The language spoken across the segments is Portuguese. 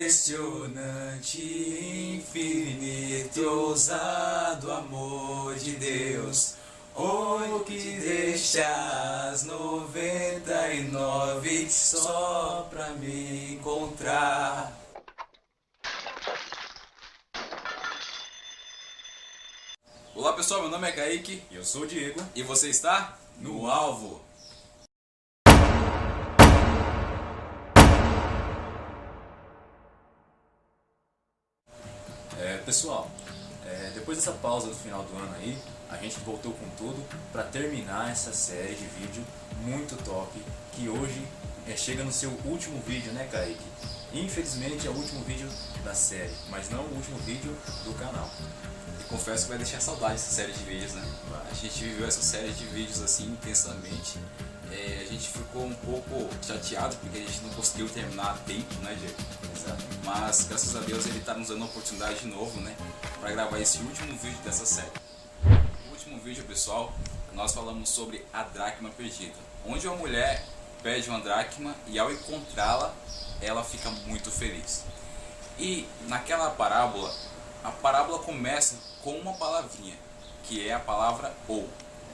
Impressionante, infinito, ousado amor de Deus. Oh, que deixa as 99 só pra me encontrar. Olá pessoal, meu nome é Kaique. Eu sou o Diego. E você está no Alvo. Pessoal, depois dessa pausa do final do ano aí, a gente voltou com tudo para terminar essa série de vídeo muito top, que hoje chega no seu último vídeo, né, Kaique? Infelizmente é o último vídeo da série, mas não o último vídeo do canal. E confesso que vai deixar saudade dessa série de vídeos, né? A gente viveu essa série de vídeos assim intensamente. A gente ficou um pouco chateado porque a gente não conseguiu terminar a tempo, né, Diego? Exato. Mas graças a Deus ele está nos dando a oportunidade de novo, né, para gravar esse último vídeo dessa série. No último vídeo, pessoal, nós falamos sobre a dracma perdida, onde uma mulher perde uma dracma e ao encontrá-la, ela fica muito feliz. E naquela parábola, a parábola começa com uma palavrinha, que é a palavra ou.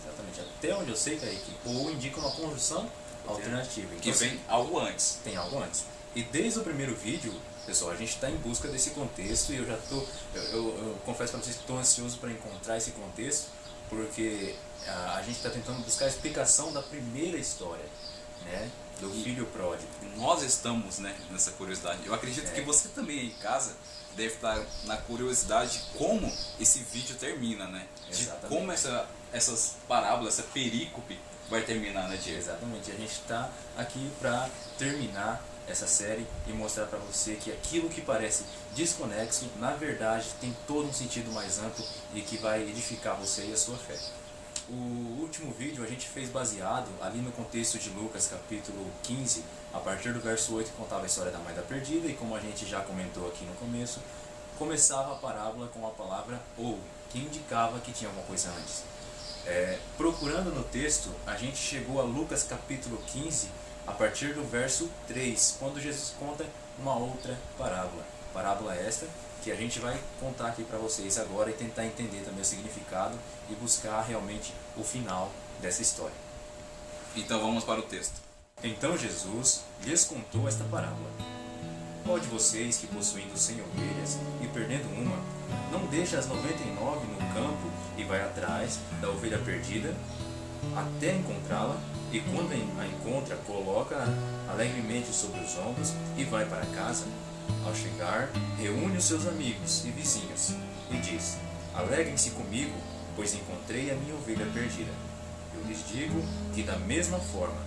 Exatamente. Até onde eu sei, Kaique, ou indica uma conjunção alternativa. Então, que vem algo antes. Tem algo antes. E desde o primeiro vídeo, pessoal, a gente está em busca desse contexto e eu já tô, eu confesso para vocês que estou ansioso para encontrar esse contexto, porque a gente está tentando buscar a explicação da primeira história, né, do filho pródigo. Nós estamos, né, nessa curiosidade. Eu acredito que você também aí em casa deve estar na curiosidade de como esse vídeo termina, né? Exatamente. De como essas parábolas, essa perícope vai terminar, né, Diego? Exatamente. A gente está aqui para terminar essa série e mostrar para você que aquilo que parece desconexo, na verdade, tem todo um sentido mais amplo e que vai edificar você e a sua fé. O último vídeo a gente fez baseado ali no contexto de Lucas capítulo 15, a partir do verso 8, que contava a história da moeda perdida, e como a gente já comentou aqui no começo, começava a parábola com a palavra ou, que indicava que tinha alguma coisa antes. Procurando no texto, a gente chegou a Lucas capítulo 15, a partir do verso 3, quando Jesus conta uma outra parábola. Parábola esta que a gente vai contar aqui para vocês agora e tentar entender também o significado e buscar realmente o final dessa história. Então vamos para o texto. Então Jesus lhes contou esta parábola. Qual de vocês que possuindo 100 ovelhas e perdendo uma, não deixa as 99 no campo e vai atrás da ovelha perdida até encontrá-la? E quando a encontra, coloca-a alegremente sobre os ombros e vai para casa. Ao chegar, reúne os seus amigos e vizinhos e diz: alegrem-se comigo, pois encontrei a minha ovelha perdida. Eu lhes digo que da mesma forma,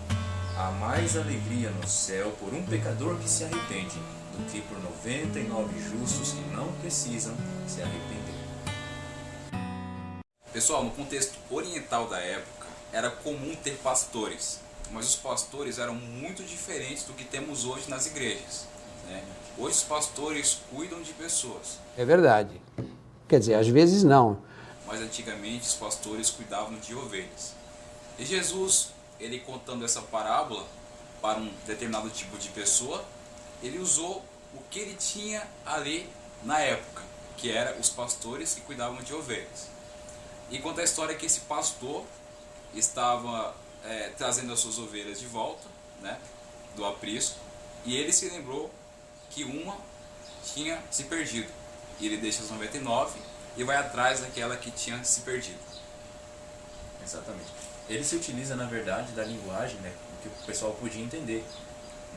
há mais alegria no céu por um pecador que se arrepende do que por 99 justos que não precisam se arrepender. Pessoal, no contexto oriental da época, era comum ter pastores, mas os pastores eram muito diferentes do que temos hoje nas igrejas, né? Hoje os pastores cuidam de pessoas. É verdade. Quer dizer, às vezes não. Mas antigamente os pastores cuidavam de ovelhas. E Jesus, ele contando essa parábola para um determinado tipo de pessoa, ele usou o que ele tinha ali na época, que eram os pastores que cuidavam de ovelhas. E conta a história que esse pastor estava trazendo as suas ovelhas de volta, né, do aprisco, e ele se lembrou que uma tinha se perdido. E ele deixa as 99 e vai atrás daquela que tinha se perdido. Exatamente. Ele se utiliza, na verdade, da linguagem, né, que o pessoal podia entender.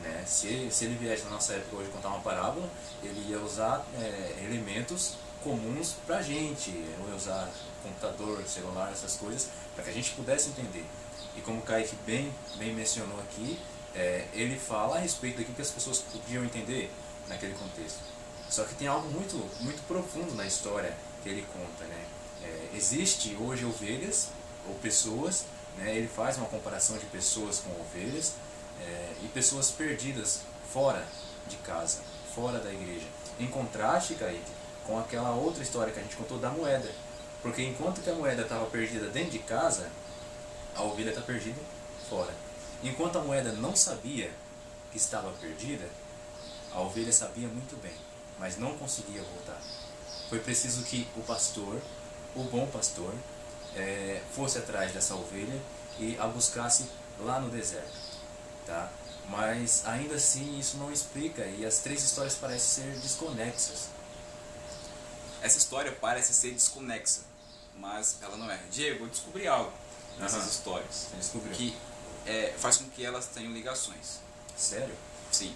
Né? Se ele viesse na nossa época hoje contar uma parábola, ele ia usar elementos comuns para a gente, ou ia usar computador, celular, essas coisas, para que a gente pudesse entender. E como o Kaique bem mencionou aqui, ele fala a respeito daquilo que as pessoas podiam entender naquele contexto. Só que tem algo muito profundo na história que ele conta, né? Existe hoje ovelhas ou pessoas, né? Ele faz uma comparação de pessoas com ovelhas e pessoas perdidas fora de casa, fora da igreja. Em contraste, Kaique, com aquela outra história que a gente contou da moeda. Porque enquanto que a moeda estava perdida dentro de casa, a ovelha está perdida fora. Enquanto a moeda não sabia que estava perdida, A ovelha sabia muito bem, mas não conseguia voltar. Foi preciso que o pastor, o bom pastor, fosse atrás dessa ovelha e a buscasse lá no deserto, tá? Mas ainda assim isso não explica, e as três histórias parecem ser desconexas. Essa história parece ser desconexa, mas ela não é. Diego, eu descobri algo nessas histórias Você descobriu? que faz com que elas tenham ligações. Sério? Sim.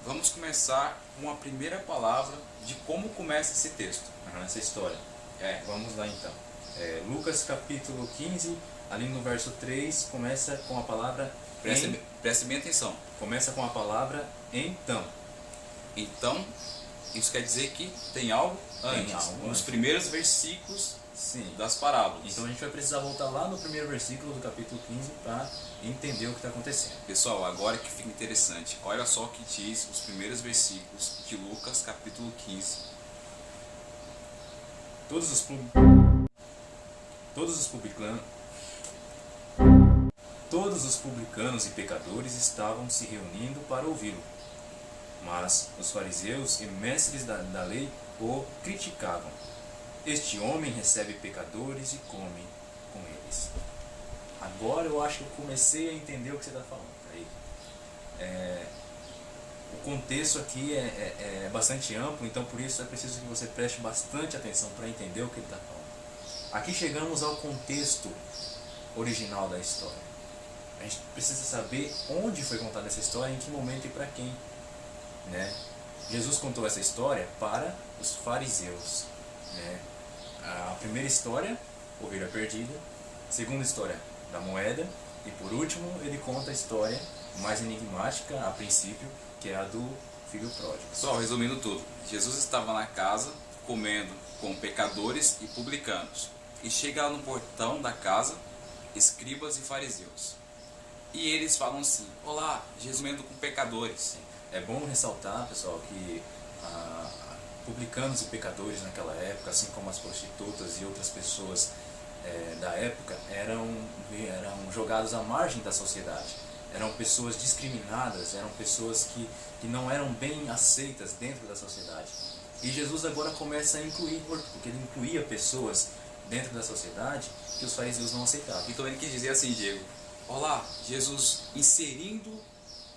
Vamos começar com a primeira palavra de como começa esse texto. Essa história. Vamos lá então. Lucas capítulo 15, ali no verso 3, começa com a palavra Preste bem atenção. Começa com a palavra então. Então, isso quer dizer que tem algo antes. Algo Nos antes. primeiros versículos Sim. das parábolas. Então a gente vai precisar voltar lá no primeiro versículo do capítulo 15 para entender o que está acontecendo. Pessoal, agora que fica interessante, olha só o que diz os primeiros versículos de Lucas capítulo 15. Todos os publicanos e pecadores estavam se reunindo para ouvi-lo. Mas os fariseus e mestres da lei o criticavam. Este homem recebe pecadores e come com eles. Agora eu acho que eu comecei a entender o que você está falando. O contexto aqui é bastante amplo, então por isso é preciso que você preste bastante atenção para entender o que ele está falando. Aqui chegamos ao contexto original da história. A gente precisa saber onde foi contada essa história, em que momento e para quem. Né? Jesus contou essa história para os fariseus. Né? A primeira história, ovelha perdida. Segunda história, da moeda. E por último, ele conta a história mais enigmática, a princípio, que é a do filho pródigo. Pessoal, resumindo tudo, Jesus estava na casa comendo com pecadores e publicanos. E chega lá no portão da casa, escribas e fariseus. E eles falam assim: olá, Jesus comendo com pecadores. É bom ressaltar, pessoal, que publicanos e pecadores naquela época, assim como as prostitutas e outras pessoas da época, eram jogados à margem da sociedade. Eram pessoas discriminadas, eram pessoas que não eram bem aceitas dentro da sociedade. E Jesus agora começa a incluir, porque ele incluía pessoas dentro da sociedade que os fariseus não aceitavam. Então ele quis dizer assim, Diego: olá, Jesus inserindo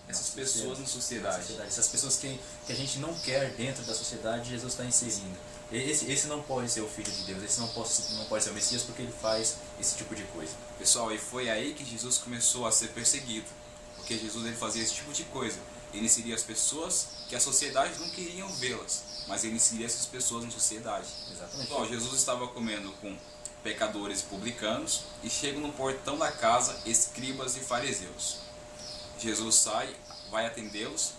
essas pessoas na sociedade. Essas pessoas que a gente não quer dentro da sociedade, Jesus está inserindo. Esse não pode ser o Filho de Deus, esse não pode ser o Messias, porque ele faz esse tipo de coisa. Pessoal, e foi aí que Jesus começou a ser perseguido. Porque Jesus ele fazia esse tipo de coisa. Ele inseria as pessoas que a sociedade não queriam vê-las, mas ele inseria essas pessoas na sociedade. Exatamente. Pessoal, Jesus estava comendo com pecadores e publicanos e chegam no portão da casa escribas e fariseus. Jesus sai, vai atendê-los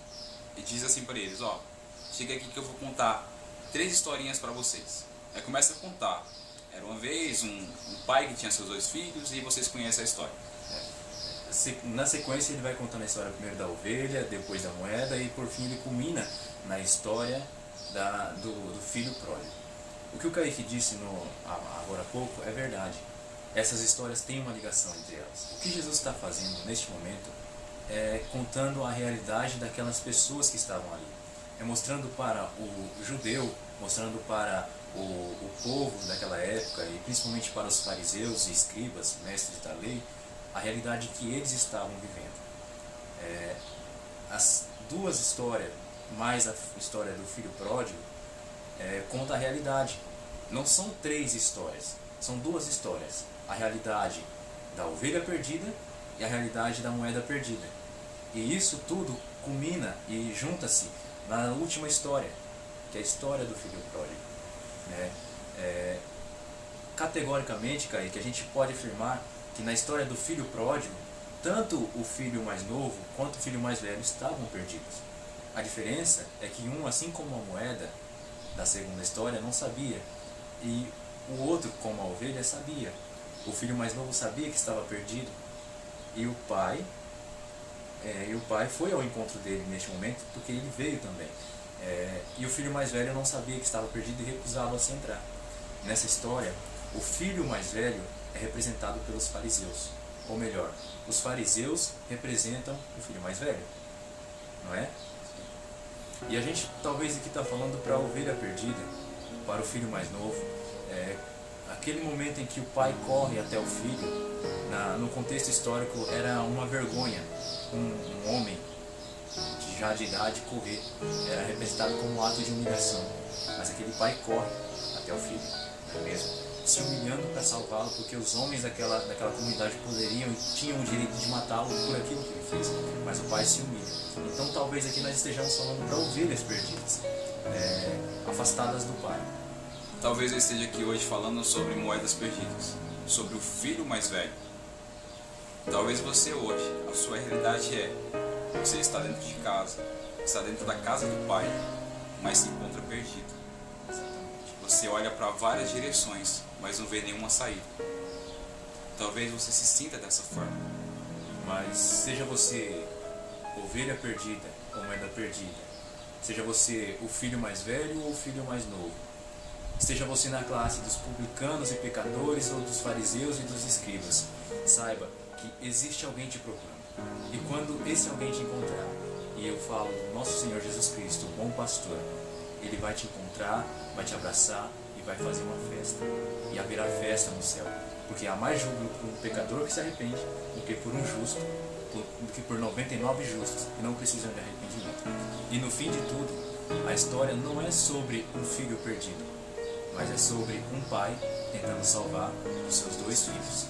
e diz assim para eles: ó, chega aqui que eu vou contar 3 historinhas para vocês. Aí começa a contar. Era uma vez um pai que tinha seus 2 filhos e vocês conhecem a história. Na sequência ele vai contando a história primeiro da ovelha, depois da moeda e por fim ele culmina na história do filho pródigo. O que o Kaique disse agora há pouco é verdade. Essas histórias têm uma ligação entre elas. O que Jesus está fazendo neste momento é contando a realidade daquelas pessoas que estavam ali. É mostrando para o judeu, mostrando para o povo daquela época e principalmente para os fariseus e escribas, mestres da lei, a realidade que eles estavam vivendo. As 2 histórias, mais a história do filho pródigo, conta a realidade. Não são 3 histórias, são 2 histórias. A realidade da ovelha perdida e a realidade da moeda perdida. E isso tudo culmina e junta-se na última história, que é a história do filho pródigo. Categoricamente, Kaique, a gente pode afirmar que na história do filho pródigo, tanto o filho mais novo quanto o filho mais velho estavam perdidos. A diferença é que um, assim como a moeda da segunda história, não sabia, e o outro, como a ovelha, sabia. O filho mais novo sabia que estava perdido, e o pai foi ao encontro dele neste momento, porque ele veio também. E o filho mais velho não sabia que estava perdido e recusava se entrar. Nessa história, o filho mais velho é representado pelos fariseus. Ou melhor, os fariseus representam o filho mais velho. Não é? E a gente talvez aqui está falando para a ovelha perdida, para o filho mais novo. Aquele momento em que o pai corre até o filho, no contexto histórico era uma vergonha. Um homem já de idade correr era representado como um ato de humilhação. Mas aquele pai corre até o filho, não é mesmo? Se humilhando para salvá-lo, porque os homens daquela comunidade poderiam e tinham o direito de matá-lo por aquilo que ele fez, mas o pai se humilha. Então talvez aqui nós estejamos falando para ovelhas perdidas, afastadas do pai. Talvez eu esteja aqui hoje falando sobre moedas perdidas, sobre o filho mais velho. Talvez você hoje, a sua realidade você está dentro de casa, está dentro da casa do pai, mas se encontra perdido. Você olha para várias direções, mas não vê nenhuma saída. Talvez você se sinta dessa forma. Mas seja você ovelha perdida ou moeda perdida, seja você o filho mais velho ou o filho mais novo, esteja você na classe dos publicanos e pecadores ou dos fariseus e dos escribas, saiba que existe alguém te procurando. E quando esse alguém te encontrar, e eu falo do nosso Senhor Jesus Cristo, o bom pastor, ele vai te encontrar, vai te abraçar e vai fazer uma festa. E haverá festa no céu. Porque há mais júbilo por um pecador que se arrepende do que por um justo, do que por 99 justos que não precisam de arrependimento. E no fim de tudo, a história não é sobre um filho perdido, mas é sobre um pai tentando salvar os seus 2 filhos.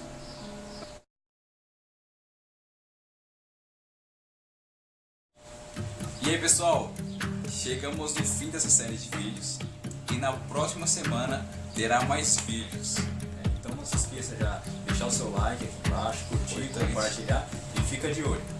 E aí pessoal, chegamos no fim dessa série de vídeos e na próxima semana terá mais vídeos. Então não se esqueça de deixar o seu like aqui embaixo, curtir, compartilhar e fica de olho.